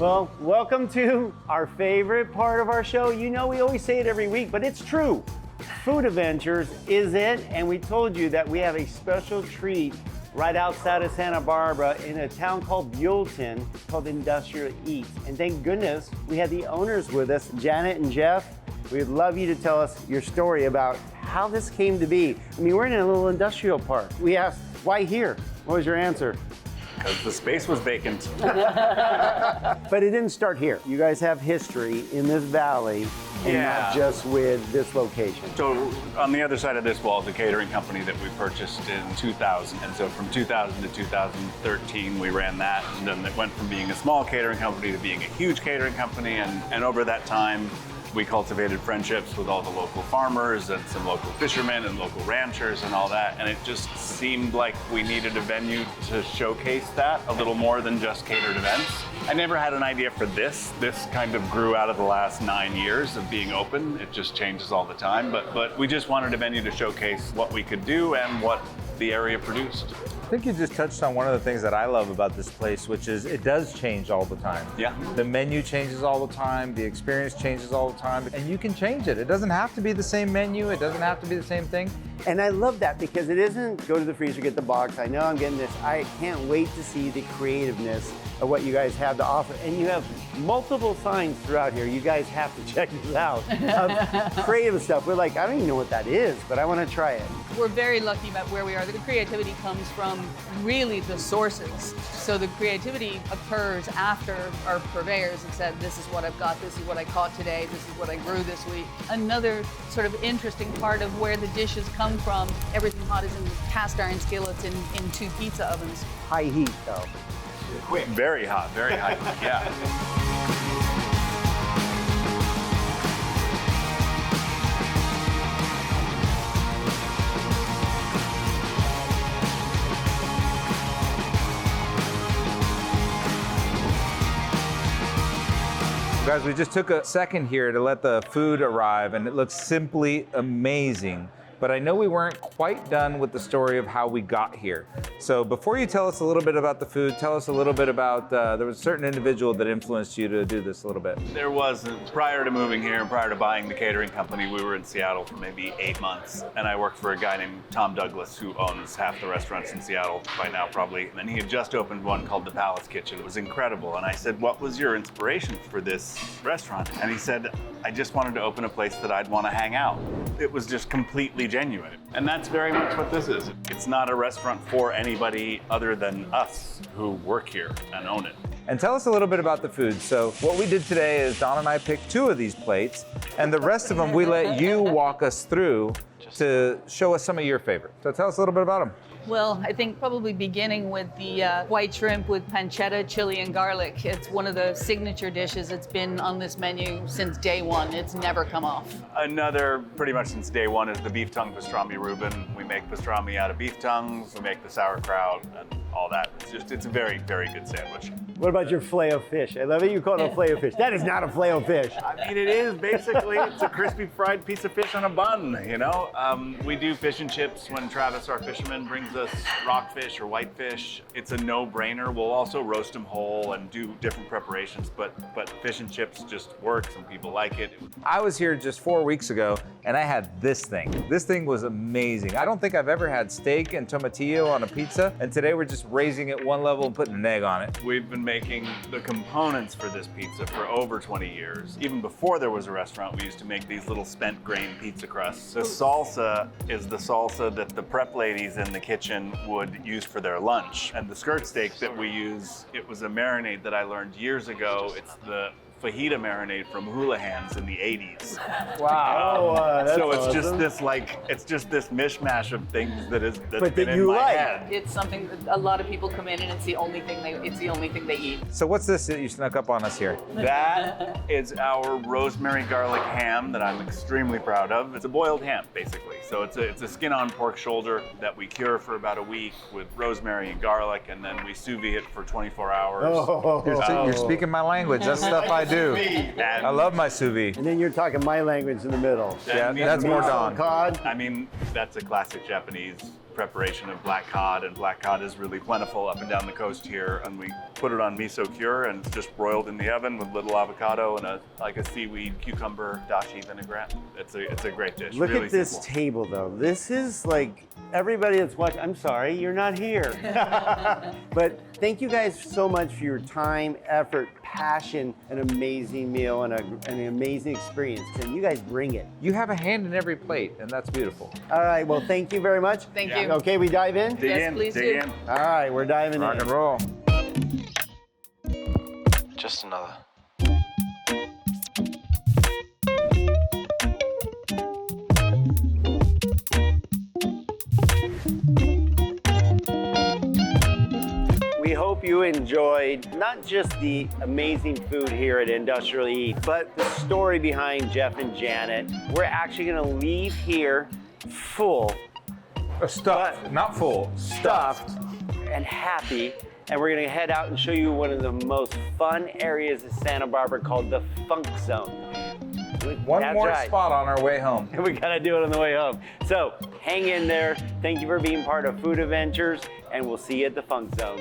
Well, welcome to our favorite part of our show. You know, we always say it every week, but it's true. Food Adventures is it, and we told you that we have a special treat right outside of Santa Barbara in a town called Buellton called Industrial Eats. And thank goodness we had the owners with us, Janet and Jeff. We'd love you to tell us your story about how this came to be. I mean, we're in a little industrial park. We asked, why here? What was your answer? Because the space was vacant. But it didn't start here. You guys have history in this valley and not just with this location. So on the other side of this wall is a catering company that we purchased in 2000. And so from 2000 to 2013, we ran that. And then it went from being a small catering company to being a huge catering company. And over that time, we cultivated friendships with all the local farmers and some local fishermen and local ranchers and all that. And it just seemed like we needed a venue to showcase that a little more than just catered events. I never had an idea for this. This kind of grew out of the last 9 years of being open. It just changes all the time. But we just wanted a venue to showcase what we could do and what the area produced. I think you just touched on one of the things that I love about this place, which is it does change all the time. Yeah. The menu changes all the time, the experience changes all the time, and you can change it. It doesn't have to be the same menu, it doesn't have to be the same thing. And I love that because it isn't go to the freezer, get the box. I know I'm getting this. I can't wait to see the creativeness of what you guys have to offer. And you have multiple signs throughout here. You guys have to check this out. Of creative stuff. We're like, I don't even know what that is, but I want to try it. We're very lucky about where we are. The creativity comes from really the sources. So the creativity occurs after our purveyors have said, this is what I've got, this is what I caught today, this is what I grew this week. Another sort of interesting part of where the dishes come from, everything hot is in cast iron skillets in 2 pizza ovens. High heat, though. Quick. Very hot, very high. Yeah. Guys, we just took a second here to let the food arrive, and it looks simply amazing. But I know we weren't quite done with the story of how we got here. So before you tell us a little bit about the food, tell us a little bit about, there was a certain individual that influenced you to do this a little bit. There was, prior to moving here and prior to buying the catering company, we were in Seattle for maybe 8 months. And I worked for a guy named Tom Douglas, who owns half the restaurants in Seattle by now probably. And he had just opened one called the Palace Kitchen. It was incredible. And I said, what was your inspiration for this restaurant? And he said, I just wanted to open a place that I'd want to hang out. It was just completely genuine. And that's very much what this is. It's not a restaurant for anybody other than us who work here and own it. And tell us a little bit about the food. So what we did today is Don and I picked 2 of these plates, and the rest of them we let you walk us through to show us some of your favorites. So tell us a little bit about them. Well, I think probably beginning with the white shrimp with pancetta, chili, and garlic. It's one of the signature dishes. It's been on this menu since day one. It's never come off. Another, pretty much since day one, is the beef tongue pastrami Reuben. We make pastrami out of beef tongues. We make the sauerkraut and all that. It's a very, very good sandwich. What about your filet of fish? I love it you call it a filet of fish. That is not a filet of fish. I mean, it is basically, it's a crispy fried piece of fish on a bun, you know? We do fish and chips when Travis, our fisherman, brings us rockfish or whitefish. It's a no-brainer. We'll also roast them whole and do different preparations, but fish and chips just works and people like it. I was here just 4 weeks ago, and I had this thing. This thing was amazing. I don't think I've ever had steak and tomatillo on a pizza, and today we're just raising it one level and putting an egg on it. We've been making the components for this pizza for over 20 years. Even before there was a restaurant, we used to make these little spent grain pizza crusts. The salsa is the salsa that the prep ladies in the kitchen would use for their lunch. And the skirt steak that we use, it was a marinade that I learned years ago. It's the fajita marinade from Hula Hands in the 80s. Wow. So it's awesome. just this it's just this mishmash of things that's But been that in you my like. head. It's something that a lot of people come in and it's the only thing they eat. So what's this that you snuck up on us here? That is our Rosemary Garlic Ham that I'm extremely proud of. It's a boiled ham, basically. So it's a skin-on pork shoulder that we cure for about a week with rosemary and garlic, and then we sous vide it for 24 hours. Oh. You're speaking my language. That's stuff I do. I love my sous vide. And then you're talking my language in the middle. Yeah, that's more Don. Cod. I mean, that's a classic Japanese preparation of black cod, and black cod is really plentiful up and down the coast here. And we put it on miso cure and it's just broiled in the oven with little avocado and a seaweed cucumber dashi vinaigrette. It's a great dish. Look really at this simple. table though. This is like everybody that's watching. I'm sorry, you're not here. But thank you guys so much for your time, effort, passion, an amazing meal, and an amazing experience. And you guys bring it. You have a hand in every plate, and that's beautiful. All right, well, thank you very much. Thank you. Okay, we dive in? Dig Yes, in, please dig do. in. All right, we're diving Rock in. and roll. Just another. We hope you enjoyed not just the amazing food here at Industrial Eat, but the story behind Jeff and Janet. We're actually gonna leave here full, Stuffed, But- not full. stuffed, and happy. And we're gonna head out and show you one of the most fun areas of Santa Barbara called the Funk Zone. One That's more right. spot on our way home. We gotta do it on the way home. So hang in there. Thank you for being part of Food Adventures, and we'll see you at the Funk Zone.